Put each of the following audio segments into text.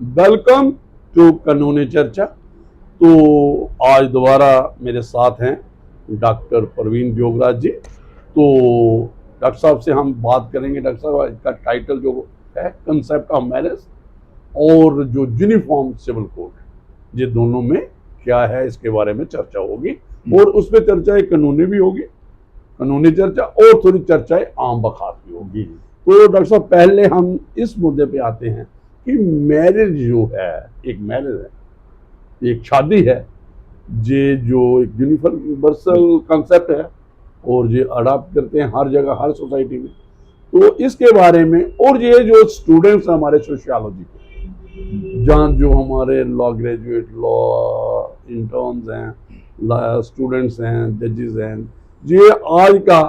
Welcome to कानूनी चर्चा। तो आज दोबारा मेरे साथ हैं डॉक्टर प्रवीण जोगराज जी। तो डॉक्टर साहब से हम बात करेंगे। डॉक्टर साहब, इसका टाइटल जो है कंसेप्ट ऑफ मैरिज और जो यूनिफॉर्म सिविल कोड, ये दोनों में क्या है, इसके बारे में चर्चा होगी। और उसमें चर्चा एक कानूनी भी होगी, कानूनी चर्चा, और थोड़ी चर्चाएं आम बखास भी होगी। तो डॉक्टर साहब, पहले हम इस मुद्दे पे आते हैं कि मैरिज जो है, एक मैरिज है, एक शादी है, ये जो एक यूनिवर्सल कंसेप्ट है और ये अडॉप्ट करते हैं हर जगह, हर सोसाइटी में। तो इसके बारे में, और ये जो स्टूडेंट्स हैं हमारे सोशियोलॉजी के, जहाँ जो हमारे लॉ ग्रेजुएट, लॉ इंटर्न्स हैं, स्टूडेंट्स हैं, जजेस हैं, ये आज का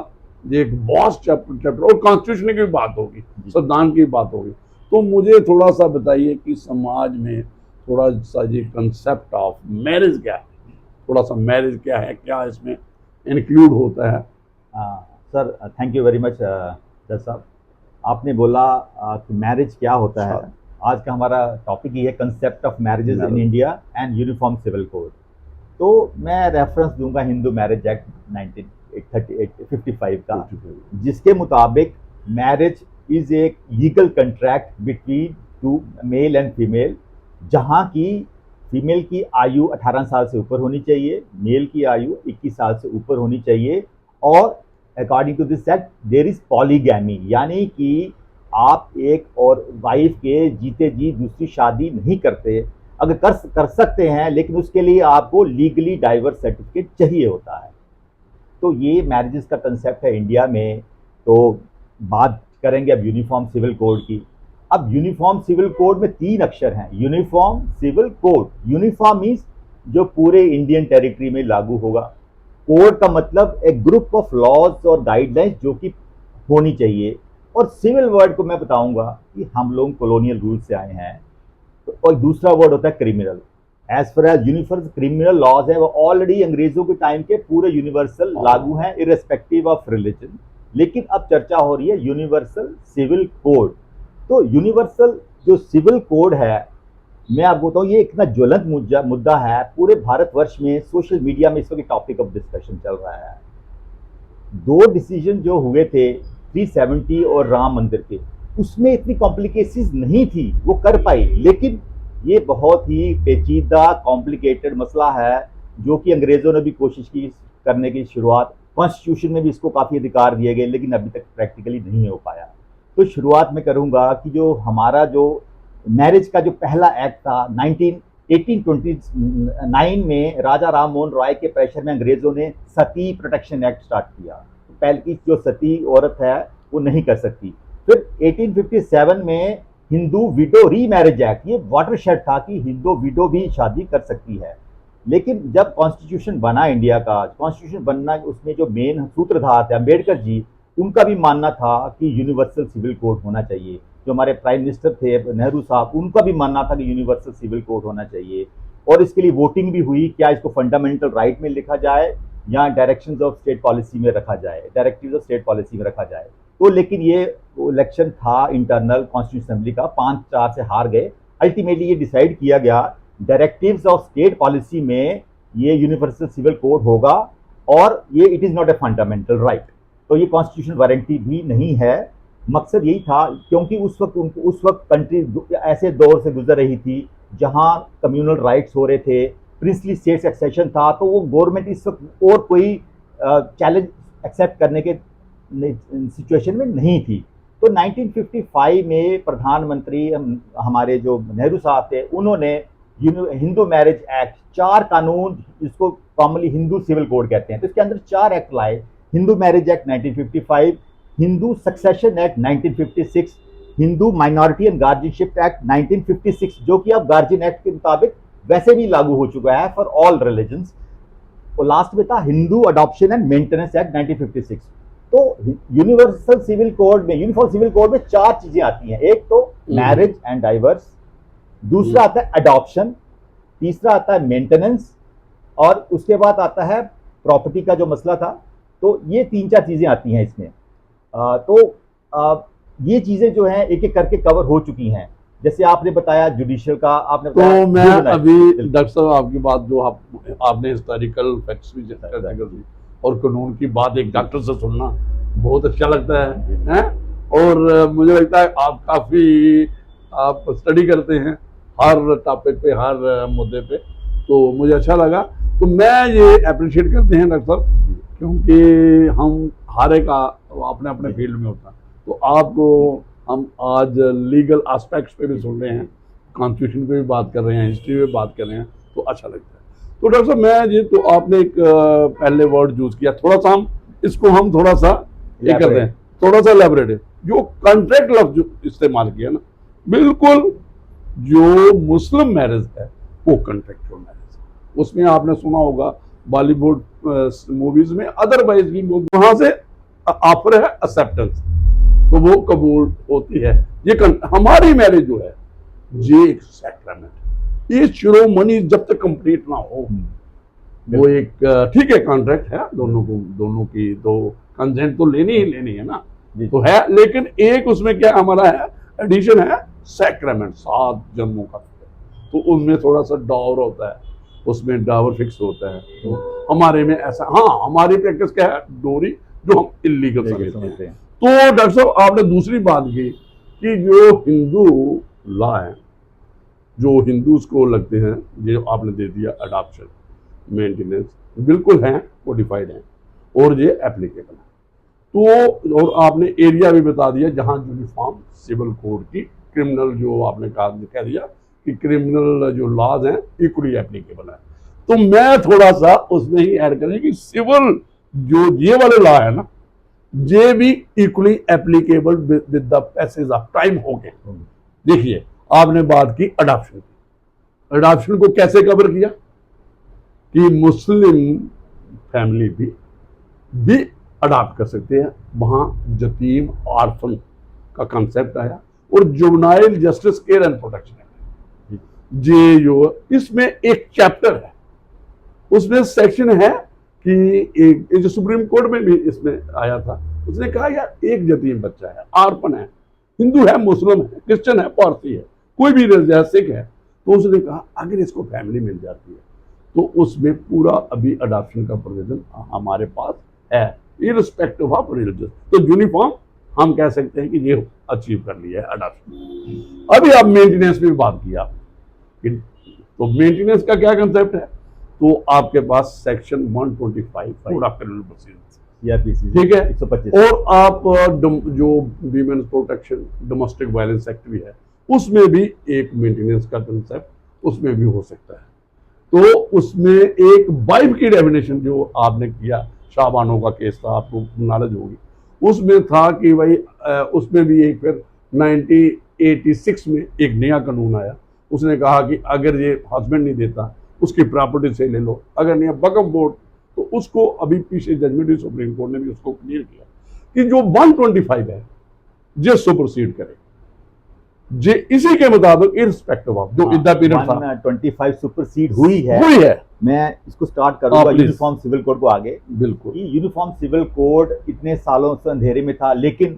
ये एक बॉस चैप्टर और कॉन्स्टिट्यूशन की भी बात होगी, संविधान की बात होगी। तो मुझे थोड़ा सा बताइए कि समाज में थोड़ा सा ये कंसेप्ट ऑफ मैरिज क्या है, थोड़ा सा मैरिज क्या है, क्या इसमें इंक्लूड होता है। Sir, thank you very much जज साहब। आपने बोला कि मैरिज क्या होता है। आज का हमारा टॉपिक ही है concept of marriages in India and uniform civil code. तो मैं रेफरेंस दूंगा हिंदू मैरिज एक्ट 1955 का, जिसके मुताबिक मैरिज इज एक legal contract between two male and female, जहां की फीमेल की आयु 18 साल से ऊपर होनी चाहिए, मेल की आयु 21 साल से ऊपर होनी चाहिए। और according to this act there is polygamy, यानी कि आप एक और वाइफ के जीते जी दूसरी शादी नहीं करते। अगर कर सकते हैं, लेकिन उसके लिए आपको लीगली डाइवर्स सर्टिफिकेट चाहिए होता है। तो ये मैरिजेस का कंसेप्ट है इंडिया में। तो बात करेंगे अब यूनिफॉर्म सिविल कोड की। अब यूनिफॉर्म सिविल कोड में 3 अक्षर हैं, uniform civil code. Uniform means जो पूरे इंडियन टेरिटरी में लागू होगा। कोड का मतलब एक ग्रुप ऑफ लॉज और गाइडलाइंस जो कि होनी चाहिए। और सिविल वर्ड को मैं बताऊंगा कि हम लोग कॉलोनियल रूल से आए हैं। तो और दूसरा वर्ड होता है criminal. As far as universal criminal laws है, वो ऑलरेडी अंग्रेजों के टाइम के पूरे यूनिवर्सल लागू हैं, इररेस्पेक्टिव ऑफ रिलीजन। लेकिन अब चर्चा हो रही है यूनिवर्सल सिविल कोड। तो यूनिवर्सल जो सिविल कोड है, मैं आपको बताऊं, ये इतना ज्वलंत मुद्दा है पूरे भारतवर्ष में। सोशल मीडिया में इस वक्त टॉपिक ऑफ डिस्कशन चल रहा है। 2 डिसीजन जो हुए थे 370 और राम मंदिर के, उसमें इतनी कॉम्प्लिकेशंस नहीं थी, वो कर पाई। लेकिन ये बहुत ही पेचीदा कॉम्प्लिकेटेड मसला है, जो कि अंग्रेजों ने भी कोशिश की करने की शुरुआत। कॉन्स्टिट्यूशन में भी इसको काफ़ी अधिकार दिए गए, लेकिन अभी तक प्रैक्टिकली नहीं हो पाया। तो शुरुआत में करूंगा कि जो हमारा जो मैरिज का जो पहला एक्ट था 1829 में, राजा राम मोहन रॉय के प्रेशर में अंग्रेजों ने सती प्रोटेक्शन एक्ट स्टार्ट किया। तो पहले की जो सती औरत है वो नहीं कर सकती। फिर 1857 में हिंदू विडो री मैरिज एक्ट, ये वाटरशेड था कि हिंदू विडो भी शादी कर सकती है। लेकिन जब कॉन्स्टिट्यूशन बना इंडिया का, कॉन्स्टिट्यूशन बनना, उसमें जो मेन सूत्रधार थे अम्बेडकर जी, उनका भी मानना था कि यूनिवर्सल सिविल कोड होना चाहिए। जो हमारे प्राइम मिनिस्टर थे नेहरू साहब, उनका भी मानना था कि यूनिवर्सल सिविल कोड होना चाहिए। और इसके लिए वोटिंग भी हुई, क्या इसको फंडामेंटल राइट में लिखा जाए या डायरेक्शंस ऑफ स्टेट पॉलिसी में रखा जाए, डायरेक्टिव्स ऑफ स्टेट पॉलिसी में रखा जाए। तो लेकिन ये इलेक्शन था इंटरनल कॉन्स्टिट्यूशन असेंबली का, 5-4 से हार गए। अल्टीमेटली ये डिसाइड किया गया डायरेक्टिव्स ऑफ स्टेट पॉलिसी में ये यूनिवर्सल सिविल कोड होगा, और ये it is not a fundamental right. तो ये कॉन्स्टिट्यूशन वारंटी भी नहीं है। मकसद यही था, क्योंकि उस वक्त कंट्री ऐसे दौर से गुजर रही थी जहां कम्युनल राइट्स हो रहे थे, प्रिंसली स्टेट्स एक्सेशन था। तो वो गवर्नमेंट इस वक्त और कोई चैलेंज एक्सेप्ट करने के सिचुएशन में नहीं थी। तो 1955 में प्रधानमंत्री हमारे जो नेहरू साहब थे, उन्होंने हिंदू मैरिज एक्ट, 4 कानून, जिसको कॉमनली हिंदू सिविल कोड कहते हैं, तो इसके अंदर 4 एक्ट लाए। Hindu marriage act 1955, Hindu succession act 1956, Hindu minority and guardianship act 1956, जो कि अब गार्जियन एक्ट के मुताबिक वैसे भी लागू हो चुका है फॉर ऑल रिलीजन्स। और लास्ट में था Hindu adoption and maintenance act 1956। तो यूनिवर्सल सिविल कोड में, यूनिफॉर्म सिविल कोड में 4 चीजें आती हैं। एक तो मैरिज एंड डाइवर्स, दूसरा आता है अडॉप्शन, तीसरा आता है मेंटेनेंस, और उसके बाद आता है प्रॉपर्टी का जो मसला था। तो ये 3-4 चीजें आती हैं इसमें। तो ये चीजें जो हैं एक एक करके कवर हो चुकी हैं। जैसे आपने बताया जुडिशियल का, आपने तो बताया मैं human rights। अभी बिल्कुल। डॉक्टर साहब आपकी बात जो आपने हिस्टोरिकल फैक्ट्स भी चर्चा कर दी और कानून की बात एक डॉक्टर से सुनना बहुत अच्छा लगता है? और मुझे लगता है आप स्टडी करते हैं हर टॉपिक पे, हर मुद्दे पे, तो मुझे अच्छा लगा। तो मैं ये अप्रिशिएट करते हैं डॉक्टर साहब, क्योंकि हम हर एक अपने अपने फील्ड में होता है, तो आपको हम आज लीगल एस्पेक्ट्स पे भी सुन रहे हैं, कॉन्स्टिट्यूशन पे भी बात कर रहे हैं, हिस्ट्री पे बात कर रहे हैं, तो अच्छा लगता है। तो डॉक्टर साहब मैं ये तो आपने एक पहले वर्ड यूज किया, थोड़ा सा हम इसको थोड़ा सा ये कर रहे हैं, थोड़ा सा एलैबोरेट, जो कॉन्ट्रैक्ट लफ्ज इस्तेमाल किया ना, बिल्कुल जो मुस्लिम मैरिज है वो कॉन्ट्रैक्चुअल मैरिज है। उसमें आपने सुना होगा बॉलीवुड मूवीज में, अदरवाइज भी वहां से ऑफर है एक्सेप्टेंस, तो वो कबूल होती है। ये हमारी मैरिज जो है ये एक सैक्रामेंट, ये शिरोमणि जब तक कंप्लीट ना हो, वो एक ठीक है कॉन्ट्रैक्ट है, दोनों की तो कंसेंट तो लेनी ही लेनी है ना, तो है, लेकिन एक उसमें क्या हमारा है, एडिशन है सैक्रामेंट, 7 जन्मों का, तो उसमें थोड़ा सा डावर होता है, उसमें डावर फिक्स होता है। तो हमारे में ऐसा, हाँ हमारी प्रैक्टिस क्या है, डोरी जो हम इलीगल समझते हैं। तो डॉक्टर साहब आपने दूसरी बात की कि जो हिंदू लॉ है, जो हिंदूज को लगते हैं, जो आपने दे दिया अडॉप्शन, मेंटेनेंस, बिल्कुल हैं, कोडिफाइड हैं और ये एप्लीकेबल है। तो और आपने एरिया भी बता दिया जहां यूनिफॉर्म सिविल कोड की क्रिमिनल, जो आपने कह दिया कि क्रिमिनल जो लॉज हैं इक्वली एप्लीकेबल है। तो मैं थोड़ा सा उसमें ही ऐड करें कि सिविल जो ये वाले लॉ है ना, ये भी equally applicable with the passage of time हो गए। देखिए आपने बात की अडॉप्शन की, अडॉप्शन को कैसे कवर किया कि मुस्लिम फैमिली भी अडॉप्ट कर सकते हैं, वहां यतीम ऑर्फन का कंसेप्ट आया, और juvenile justice care and protection है, ये जो इसमें एक चैप्टर है, उसमें सेक्शन है कि एक जो सुप्रीम कोर्ट में भी इसमें आया था, उसने कहा यार एक यतीम बच्चा है, ऑर्फन है, हिंदू है, मुस्लिम है, क्रिश्चियन है, पारसी है, कोई भी रिलीजन, सिख है, तो उसने कहा अगर इसको फैमिली मिल जाती है तो उसमें पूरा अभी अडॉप्शन का प्रोविजन हमारे पास है, इररिस्पेक्टिव ऑफ रिलीजन। तो यूनिफॉर्म हम कह सकते हैं कि ये अचीव कर लिया है अडॉप्शन। अभी आप मेंटेनेंस में बात किया, तो मेंटेनेंस का क्या कंसेप्ट है, तो आपके पास सेक्शन 125 पूरा क्रिमिनल प्रोसीजर, ठीक है, 125, और आप जो women protection domestic violence act भी है, उसमें भी एक मेंटेनेंस का कंसेप्ट उसमें भी हो सकता है। तो उसमें एक वाइफ की डेफिनेशन जो आपने किया, शाहबानो का केस था, आपको नॉलेज होगी, उसमें था कि भाई उसमें भी एक फिर 1986 में एक नया कानून आया, उसने कहा कि अगर ये हस्बैंड नहीं देता उसकी प्रॉपर्टी से ले लो, अगर नहीं बगम बोर्ड, तो उसको अभी पीछे जजमेंट हुई सुप्रीम कोर्ट ने भी उसको क्लियर किया कि जो 125 है ये सुपरसीड करे, जे इसी के मुताबिक इररिस्पेक्टिव ऑफ जो इतना पीरियड था 125 सुपरसीड हुई है। मैं इसको स्टार्ट करूंगा यूनिफॉर्म सिविल कोड को आगे। बिल्कुल, यूनिफॉर्म सिविल कोड इतने सालों से अंधेरे में था, लेकिन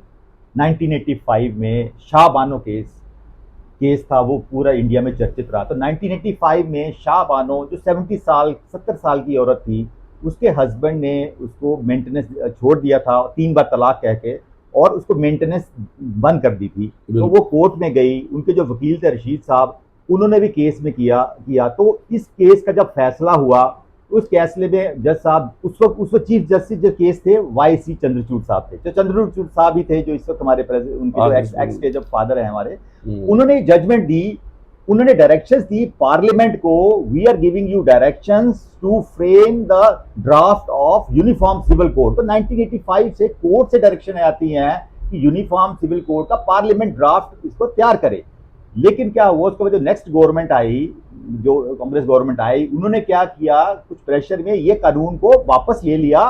1985 में शाहबानो केस था, वो पूरा इंडिया में चर्चित रहा। तो 1985 में शाहबानो जो 70 साल की औरत थी, उसके हस्बैंड ने उसको मेंटेनेंस छोड़ दिया था 3 बार तलाक कह के, और उसको मेंटेनेंस बंद कर दी थी। तो वो कोर्ट में गई, उनके जो वकील थे रशीद साहब, उन्होंने भी केस में किया। तो इस केस का जब फैसला हुआ, उस फैसले में जज साहब उस वक्त चीफ जस्टिस जो केस थे वाई.सी. चंद्रचूड़ साहब थे, जो चंद्रचूड़ साहब ही थे जो इस वक्त हमारे प्रेसिडेंट, उनके जो एक्स के जब फादर है हमारे, उन्होंने जजमेंट दी, उन्होंने डायरेक्शंस दी पार्लियामेंट को, we are giving you directions to frame the draft of uniform civil code. तो 1985 से कोर्ट से डायरेक्शन आती हैं कि यूनिफॉर्म सिविल कोड का पार्लियामेंट ड्राफ्ट इसको तैयार करे। लेकिन क्या हुआ, उसके बाद जो नेक्स्ट गवर्नमेंट आई, जो कांग्रेस गवर्नमेंट आई, उन्होंने क्या किया, कुछ प्रेशर में ये कानून को वापस ले लिया,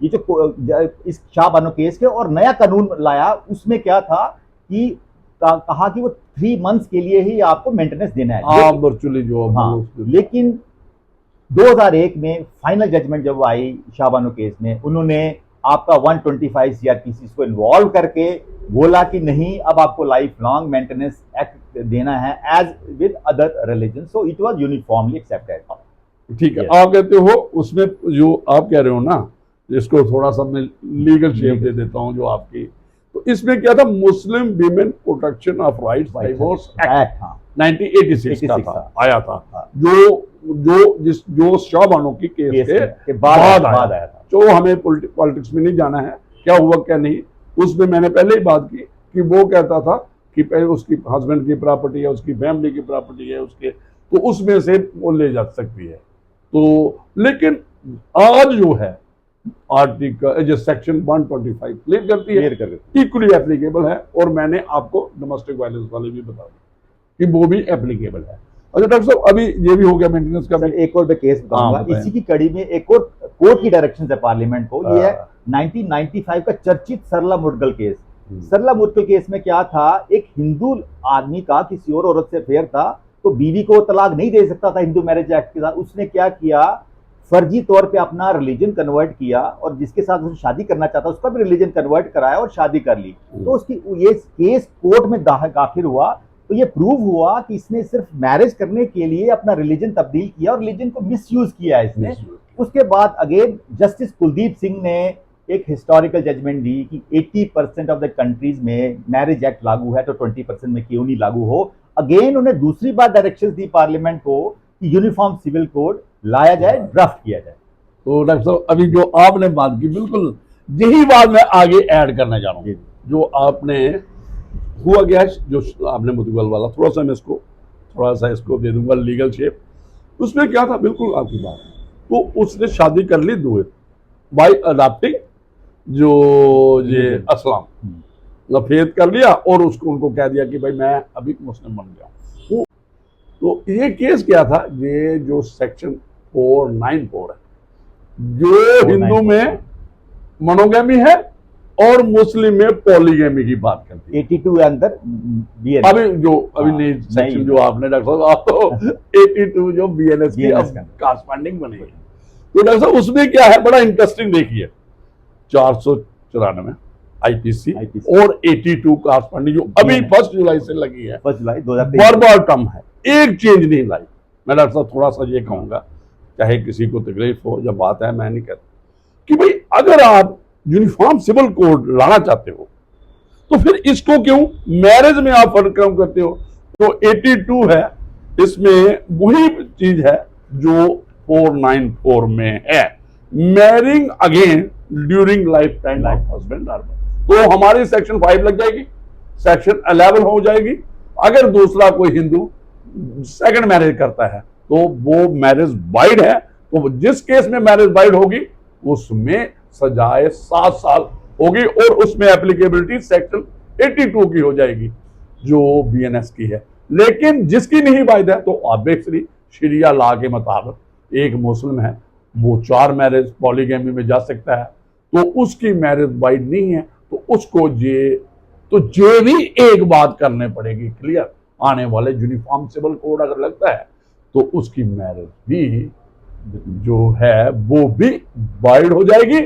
ये जो इस शाहबानो केस के, और नया कानून लाया। उसमें क्या था कि कहा कि वो 3 मंथ्स के लिए ही आपको मेंटेनेंस देना है, वर्चुअली जो। हाँ, लेकिन 2001 में फाइनल जजमेंट जब आई शाहबानो केस में, उन्होंने आपका 125 सीआरपीसी को इन्वॉल्व करके बोला कि नहीं, अब आपको लाइफ लॉन्ग मेंटेनेंस एक्ट देना है as with other religion, so it was uniformly accepted. ठीक है, Yes. आप कहते हो उसमें जो आप कह रहे हो ना, जिसको थोड़ा सा मैं लीगल शेप दे देता हूं जो आपकी, तो इसमें क्या था, मुस्लिम women protection of rights divorce act हाँ 1986 का 86 था, था। आया था, हाँ। जो शाहबानो की केस केस के के बाद आया था। तो हमें पॉलिटिक्स में नहीं जाना है, क्या हुआ क्या नहीं, उसमें मैंने पहले ही बात की कि वो कहता था कि पहले उसकी हस्बैंड की प्रॉपर्टी है, उसकी फैमिली की प्रॉपर्टी है उसके, तो उसमें से वो ले जा सकती है। तो लेकिन आज जो है आर्टिकल जो सेक्शन 125 क्लियर करती है, क्लियर कर देते इक्वली एप्लीकेबल है, और मैंने आपको डोमेस्टिक वायलेंस वाले भी बता दिया कि वो भी एप्लीकेबल है। अच्छा डॉक्टर साहब, अभी ये भी हो गया मेंटेनेंस का सर, भी। एक और मैं केस बताऊंगा, बताएं। इसी की कड़ी में एक और कोर्ट की डायरेक्शन है पार्लियामेंट को, ये है 1995 का चर्चित सरला मुद्गल केस। सरला मुद्गल केस में क्या था, एक हिंदू आदमी का किसी और औरत से अफेयर था, तो बीवी को तलाक नहीं दे सकता था हिंदू मैरिज एक्ट के साथ। उसने क्या किया, फर्जी तौर पे अपना रिलीजन कन्वर्ट किया, और जिसके साथ उसने शादी करना चाहता उसका भी रिलीजन कन्वर्ट कराया और शादी कर ली। तो उसकी ये केस कोर्ट में दाखिल हुआ, तो ये प्रूव हुआ कि इसने सिर्फ मैरिज करने के लिए अपना रिलीजन तब्दील किया और रिलीजन को मिसयूज किया है इसने। उसके बाद अगेन जस्टिस कुलदीप सिंह ने एक हिस्टोरिकल जजमेंट दी कि 80% ऑफ द कंट्रीज में मैरिज एक्ट लागू है, तो 20% में क्यों नहीं लागू हो। अगेन उन्हें दूसरी बार डायरेक्शन दी पार्लियामेंट को कि यूनिफॉर्म सिविल कोड लाया जाए, ड्राफ्ट किया जाए। तो डॉक्टर साहब, अभी जो आपने बात की, बिल्कुल यही बात मैं आगे ऐड करना चाह रहा हूँ। जो आपने हुआ गया, जो आपने मुद्गल वाला, थोड़ा सा इसको दे दूंगा लीगल शेप। उसमें क्या था, बिल्कुल आपकी बात, तो उसने शादी कर ली दो बाय अडॉप्टिंग जो ये असलाम फेद कर लिया, और उसको उनको कह दिया कि भाई मैं अभी मुस्लिम बन गया। तो ये केस क्या था, ये जो सेक्शन 494 है, जो हिंदू में मोनोगेमी है और मुस्लिम में पॉलीगेमी की बात करती है। 82 के अंदर BNS, अभी नई सेक्शन जो आपने डॉक्टर साहब, आप तो 82 जो BNS की कॉरस्पॉन्डिंग बनी है। तो डॉक्टर साहब उसमें क्या है, बड़ा इंटरेस्टिंग देखिए, 494 IPC और 82 कॉरस्पॉन्डिंग जो अभी 1 जुलाई से लगी है, 1 जुलाई 2023 बार कम है, एक चेंज नहीं लाई। मैं डॉक्टर साहब थोड़ा सा ये कहूंगा, चाहे किसी को तकलीफ हो, जब बात है, मैं नहीं कहता कि भाई अगर आप यूनिफॉर्म सिविल कोड लाना चाहते हो तो फिर इसको क्यों मैरिज में आप फर्क क्यों करते हो। तो 82 है, इसमें वही चीज है जो 494 में है, marrying again during life time of husband और वाइफ। तो हमारी सेक्शन 5 लग जाएगी, सेक्शन 11 हो जाएगी। अगर दूसरा कोई हिंदू सेकंड मैरिज करता है तो वो मैरिज वाइड है, तो जिस केस में मैरिज वाइड होगी उसमें सजाए 7 साल होगी, और उसमें एप्लीकेबिलिटी सेक्शन 82 की हो जाएगी जो BNS की है। लेकिन जिसकी नहीं वाइड है, तो ऑब्वियसली शरिया लॉ के मुताबिक एक मुस्लिम है, वो 4 मैरिज पॉलीगैमी में जा सकता है, तो उसकी मैरिज वाइड नहीं है, तो उसको जे भी एक बात करने पड़ेगी क्लियर, आने वाले यूनिफॉर्म सिविल कोड अगर लगता है तो उसकी मैरिज भी जो है वो भी वाइड हो जाएगी।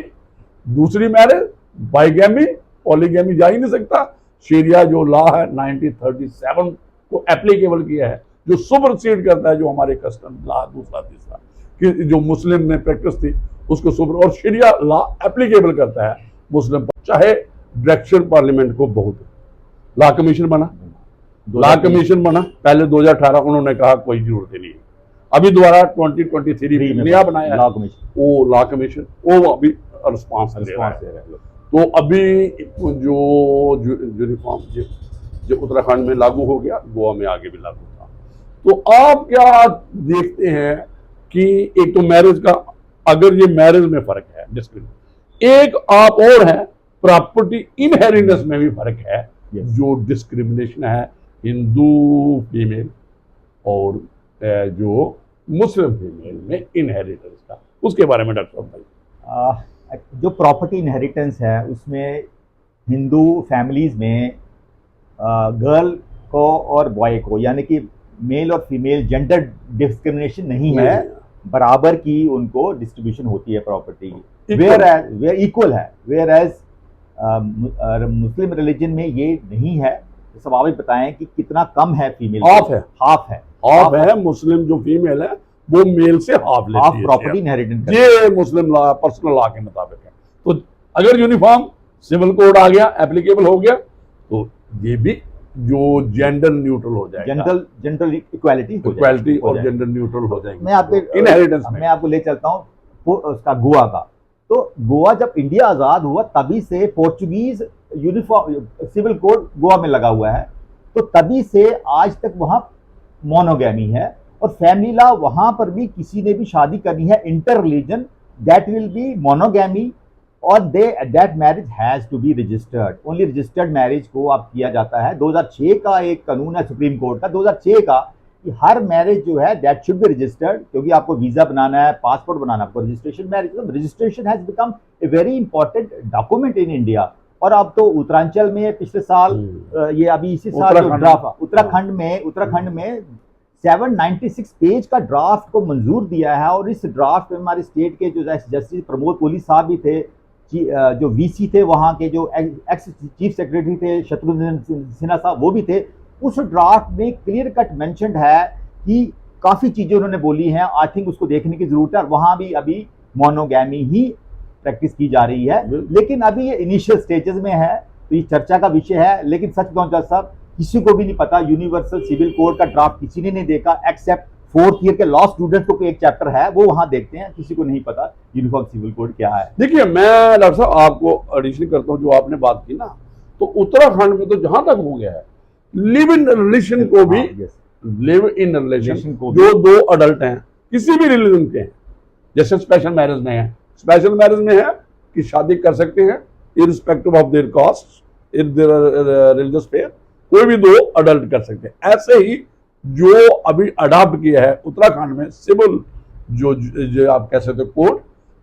दूसरी मैरिज बाइगैमी पॉलीगैमी जा ही नहीं सकता। शरिया जो लॉ है 1937 को एप्लीकेबल किया है, जो सुपरसीड करता है जो हमारे कस्टम लॉ दूसरा तीसरा कि जो मुस्लिम में प्रैक्टिस थी उसको सुपर, और शरिया लॉ एप्लीकेबल करता है मुस्लिम पर। चाहे डायरेक्शन पार्लियामेंट को बहुत, लॉ कमीशन बना, पहले 2018 उन्होंने कहा कोई जरूरत ही नहीं है, अभी दोबारा 2023 में नया बनाया है वो लॉ कमीशन, वो अभी रिस्पॉन्स दे रहा है। तो अभी जो यूनिफॉर्म जो उत्तराखंड में लागू हो गया, गोवा में आगे भी लागू था। तो आप क्या देखते हैं कि एक तो मैरिज का, अगर ये मैरिज में फर्क है डिस्क्रिमिनेशन, एक आप और है प्रॉपर्टी इनहेरिटेंस में भी फर्क है, जो डिस्क्रिमिनेशन है हिंदू फीमेल और जो मुस्लिम फीमेल में इनहेरिटेंस का, उसके बारे में डॉक्टर साहब भाई। जो प्रॉपर्टी इनहेरिटेंस है उसमें हिंदू फैमिलीज में गर्ल को और बॉय को, यानी कि मेल और फीमेल जेंडर डिस्क्रिमिनेशन नहीं है, बराबर की उनको डिस्ट्रीब्यूशन होती है प्रॉपर्टी की। वेयर इक्वल है, वेयर एज मुस्लिम रिलीजन में ये नहीं है। तो स्वाभाविक बताएं कि कितना कम है फीमेल, हाफ है, हाफ है। मुस्लिम जो फीमेल है वो मेल से हाफ लेती है, प्रॉपर्टी इनहेरिटेंस। ये मुस्लिम लॉ, पर्सनल लॉ के मुताबिक है। तो अगर यूनिफॉर्म सिविल कोड आ गया, एप्लीकेबल हो गया, तो ये भी जो जेंडर न्यूट्रल हो जाएगा, जेंडर इक्वालिटी और जेंडर न्यूट्रल हो जाएगी। मैं आपको इनहेरिटेंस में मैं आपको ले चलता हूँ उसका गोवा का। तो गोवा जब इंडिया आजाद हुआ तभी से Portuguese uniform civil code Goa में लगा हुआ है। तो तभी से आज तक वहां मोनोगैमी है, और फैमिली लॉ वहां पर भी किसी ने भी शादी करनी है inter religion, that will be monogamy, और that marriage has to be registered. Only registered marriage को आप किया जाता है। 2006 का एक कानून है सुप्रीम कोर्ट का, 2006 का, कि हर मैरिज जो है दैट शुड बी रजिस्टर्ड, क्योंकि आपको वीजा बनाना है, पासपोर्ट बनाना है, आपको रजिस्ट्रेशन मैरिज, तो registration has become a very important document in India. और अब तो उत्तरांचल में पिछले साल ये अभी इसी साल जो ड्राफ्ट उत्तराखंड में 796 पेज का ड्राफ्ट को मंजूर दिया है। और इस ड्राफ्ट में हमारे स्टेट के जो जस्टिस प्रमोद कोहली साहब भी थे, जो वीसी थे वहाँ के, जो एक्स चीफ सेक्रेटरी थे शत्रुघ्न सिन्हा साहब, वो भी थे। उस ड्राफ्ट में क्लियर कट मेंशन्ड है कि काफ़ी चीज़ें उन्होंने बोली हैं। आई थिंक उसको देखने की ज़रूरत है। वहाँ भी अभी मोनोगैमी ही प्रैक्टिस की जा रही है, लेकिन अभी ये इनिशियल स्टेजेस में है, तो ये चर्चा का विषय है। लेकिन सच कहूं जज साहब, किसी को भी नहीं पता, यूनिवर्सल सिविल कोड का ड्राफ्ट किसी ने नहीं देखा, एक्सेप्ट 4th ईयर के लॉ स्टूडेंट्स को एक चैप्टर है वो वहां देखते हैं, किसी को नहीं पता यूनिफॉर्म सिविल कोड क्या है। देखिए, मैं डॉक्टर साहब आपको एडिशन करता हूँ, जो आपने बात की ना, तो उत्तराखंड में तो जहां तक हो गया है, लिव इन रिलेशन को भी, लिव इन रिलेशन जो दो अडल्ट हैं किसी भी रिलीजन के हैं, जैसे स्पेशल मैरिज में है, स्पेशल मैरिज में है कि शादी कर सकते हैं irrespective of their caste, religious faith, कोई भी दो अडल्ट कर सकते हैं। ऐसे ही जो अभी अडॉप्ट किया है उत्तराखंड में सिविल जो आप कह सकते कोड,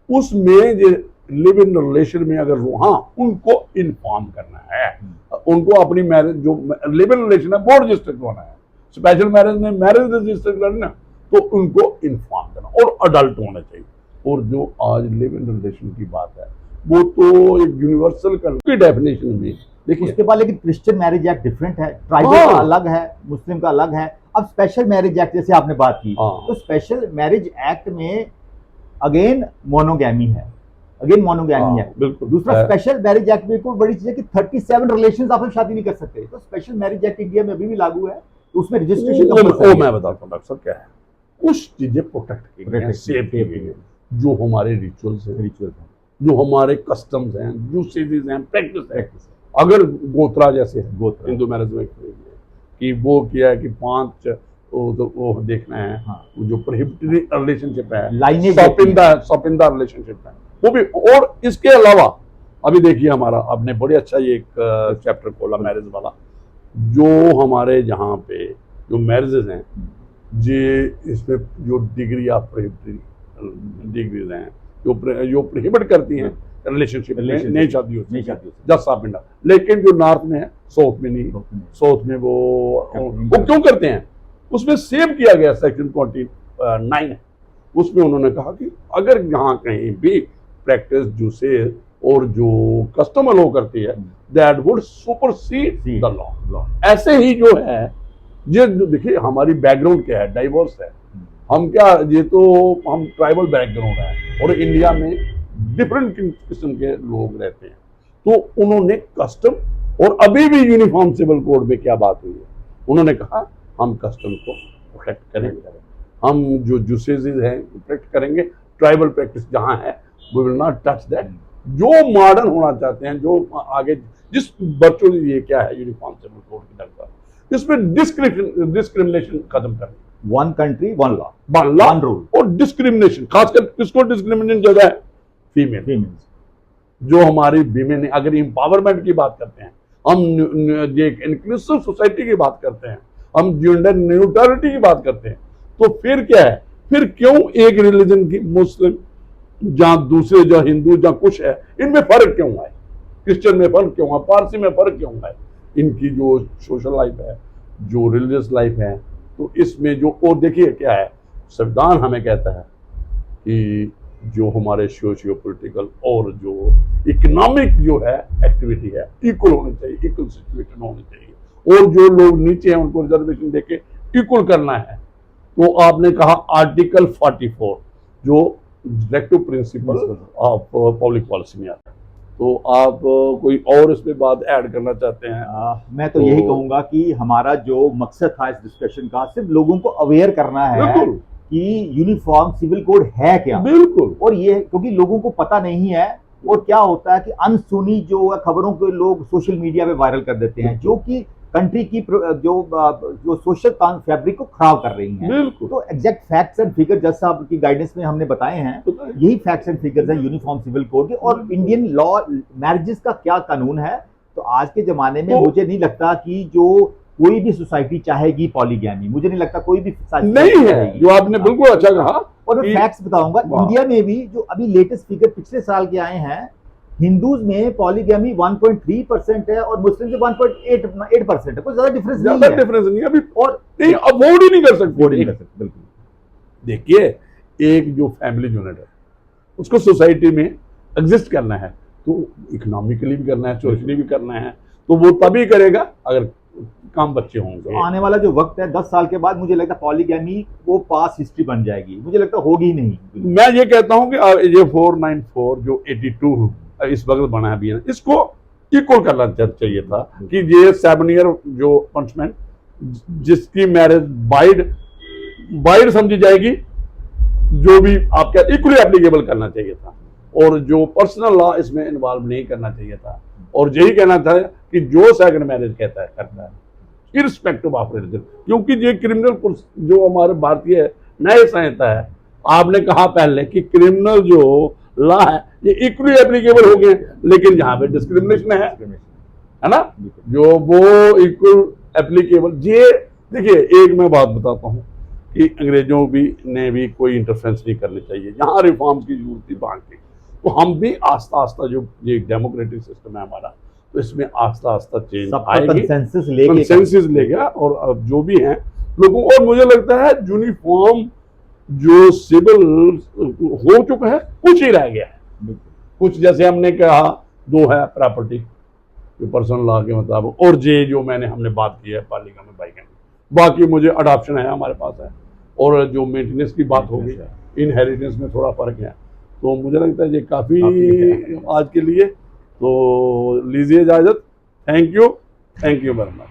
उसमें जो लिव इन रिलेशन में अगर वहां उनको इन्फॉर्म करना है, उनको अपनी मैरिज जो लिव इन रिलेशन है वो रजिस्टर करवाना है, स्पेशल मैरिज में मैरिज रजिस्टर करना, तो उनको इन्फॉर्म करना और अडल्ट होना चाहिए। और जो आज लिव इन रिलेशन की बात है वो तो एक यूनिवर्सल की डेफिनेशन में देखिए। उसके बाद लेकिन क्रिश्चियन मैरिज एक्ट डिफरेंट है, ट्राइबल का अलग है, मुस्लिम का अलग है। अब स्पेशल मैरिज एक्ट जैसे आपने बात की, तो स्पेशल मैरिज एक्ट में अगेन मोनोगैमी है, बिल्कुल। दूसरा स्पेशल मैरिज एक्ट में कोई बड़ी चीज है कि 37 रिलेशंस आप शादी नहीं कर सकते। तो स्पेशल मैरिज एक्ट इंडिया में अभी भी लागू है, तो उसमें रजिस्ट्रेशन मैं बताता हूँ डॉक्टर साहब क्या है। कुछ चीजें प्रोटेक्ट की गई हैं, सेफ की गई हैं, जो हमारे रिचुअल्स हैं, जो हमारे कस्टम्स हैं, जो सीरीज हैं, प्रैक्टिस है। अगर गोत्रा जैसे हिंदू मैरिज में कि वो किया है कि 5 वो देखना है, जो प्रोहिबिटेड रिलेशनशिप है, सौपिंदा रिलेशनशिप है, वो भी। और इसके अलावा अभी देखिए हमारा आपने बड़े अच्छा ये एक चैप्टर खोला मैरिज वाला, जो हमारे जहाँ पे जो मैरिजेज हैं, जो इसमें जो डिग्री ऑफ प्रोहिबिटेड डिग्रीज हैं, जो प्रोहिबिट करती हैं रिलेशनशिप में नहीं शादी होती, जस्ट सौपिंदा। लेकिन जो नॉर्थ में है, साउथ में नहीं, साउथ में वो क्यों करते हैं, उसमें सेव किया गया सेक्शन 29 है, उसमें उन्होंने कहा कि अगर यहाँ कहीं भी प्रैक्टिस जूसे और जो कस्टम अलो करती है, that would supersede the law. ऐसे ही जो है ये देखिए हमारी बैकग्राउंड क्या है, डाइवर्स है। हम क्या, ये तो हम ट्राइबल बैकग्राउंड है और इंडिया में डिफरेंट किस्म के लोग रहते हैं। तो उन्होंने कस्टम, और अभी भी यूनिफॉर्म सिविल कोड में क्या बात हुई है, उन्होंने कहा हम कस्टम को प्रोटेक्ट करेंगे, हम जो जूसेज हैं प्रोटेक्ट करेंगे, ट्राइबल प्रैक्टिस जहां है we will not touch that. जो मॉडर्न होना चाहते हैं, जो आगे जिस बच्चों ये क्या है यूनिफॉर्म सिविल कोड की दरकार, इसमें डिस्क्रिमिनेशन खत्म करें, one country one law, one rule. और डिस्क्रिमिनेशन खासकर किसको डिस्क्रिमिनेशन ज्यादा है, फीमेल, जो हमारी वीमेन, अगर एम्पावरमेंट की बात करते हैं, हम एक इंक्लूसिव सोसाइटी की बात करते हैं, हम जेंडर न्यूट्रलिटी की बात करते हैं, तो फिर क्या है, फिर क्यों एक रिलीजन की मुस्लिम जहां दूसरे जहां हिंदू जहां कुछ है, इनमें फर्क क्यों है, क्रिश्चियन में फर्क क्यों है, पारसी में फर्क क्यों है, इनकी जो सोशल लाइफ है, जो रिलीजियस लाइफ है, तो इसमें जो, और देखिए क्या है, संविधान हमें कहता है कि जो हमारे सोशियो पॉलिटिकल और जो इकोनॉमिक जो है एक्टिविटी है इक्वल होनी चाहिए, इक्वल सिचुएशन होनी चाहिए, और जो लोग नीचे हैं उनको रिजर्वेशन देके इक्वल करना है। तो आपने कहा आर्टिकल 44 जो directive principle of public policy में आता है, तो आप कोई और इस पे बात ऐड करना चाहते हैं? मैं तो यही कहूंगा कि हमारा जो मकसद था इस डिस्कशन का सिर्फ लोगों को अवेयर करना है बिल्कुल कि यूनिफॉर्म सिविल कोड है क्या, बिल्कुल। और ये क्योंकि लोगों को पता नहीं है, और क्या होता है कि अनसुनी जो खबरों को लोग सोशल मीडिया पे वायरल कर देते हैं जो कि कंट्री की जो सोशल फैब्रिक को खराब कर रही हैं। बिल्कुल। तो एग्जैक्ट फैक्ट्स एंड फिगर जज साहब की गाइडेंस में हमने बताए हैं, यही फैक्ट्स एंड फिगर्स हैं यूनिफॉर्म सिविल कोड के। और इंडियन लॉ मैरिजेस का क्या कानून है, तो आज के जमाने में मुझे नहीं लगता कि जो कोई भी सोसाइटी चाहेगी पॉलीगैमी, मुझे नहीं लगता कोई भी नहीं है, जो आपने बिल्कुल अच्छा कहा। और मैं फैक्ट्स बताऊंगा, इंडिया में भी जो अभी लेटेस्ट फिगर पिछले साल के आए हैं, हिंदूज में पॉलीगैमी 1.3% है और मुस्लिम से 1.8% है, कोई ज्यादा डिफरेंस नहीं है अभी, और नहीं अफोर्ड ही नहीं कर सकते। बिल्कुल। देखिए, एक जो फैमिली यूनिट है उसको सोसाइटी में एग्जिस्ट करना है, तो इकोनॉमिकली भी करना है, सोशली भी करना है, तो वो तभी करेगा अगर काम बच्चे होंगे। तो आने वाला जो वक्त है 10 साल के बाद, मुझे लगता है पॉलीगैमी वो पास हिस्ट्री बन जाएगी, मुझे लगता है होगी ही नहीं। मैं ये कहता हूं कि ये 494 जो 82 इस वक्त बना है भी, इसको इक्वल करना चाहिए था कि ये 7 ईयर जो पनिशमेंट जिसकी मैरिज बाइड समझी जाएगी, जो भी आपका इक्वली एप्लीकेबल करना चाहिए था, और जो पर्सनल लॉ इसमें इन्वॉल्व नहीं करना चाहिए था। और यही कहना था कि जो सेकंड मैरिज कहता है करता है इररिस्पेक्टिव ऑफ रिलीजन, क्योंकि ये क्रिमिनल जो हमारे भारतीय न्याय संहिता है, आपने कहा पहले कि क्रिमिनल जो लॉ है ये इक्वली एप्लीकेबल हो गए, लेकिन यहाँ पे डिस्क्रिमिनेशन है ना, जो वो इक्वल एप्लीकेबल। ये देखिए, एक मैं बात बताता हूँ कि अंग्रेजों ने भी कोई इंटरफेरेंस नहीं करनी चाहिए, यहाँ रिफॉर्म्स की जरूरत थी वहाँ की, तो हम भी आस्ता आस्ता जो ये डेमोक्रेटिक सिस्टम है हमारा, तो इसमें आस्ता आस्ता चेंज आएगी, कंसेंसस लेगा, और अब जो भी हैं लोगों, और मुझे लगता है यूनिफॉर्म जो सिविल हो चुका है, कुछ ही रह गया है, कुछ जैसे हमने कहा 2 है प्रॉपर्टी जो पर्सनल लॉ के मुताबिक, और जो हमने बात की है पॉलीगैमी बाइगैमी, बाकी मुझे अडॉप्शन है हमारे पास है, और जो मेंटेनेंस की बात हो गई, इनहेरिटेंस में थोड़ा फर्क है, तो मुझे लगता है ये काफ़ी आज के लिए। तो लीजिए इजाज़त, थैंक यू वेरी मच।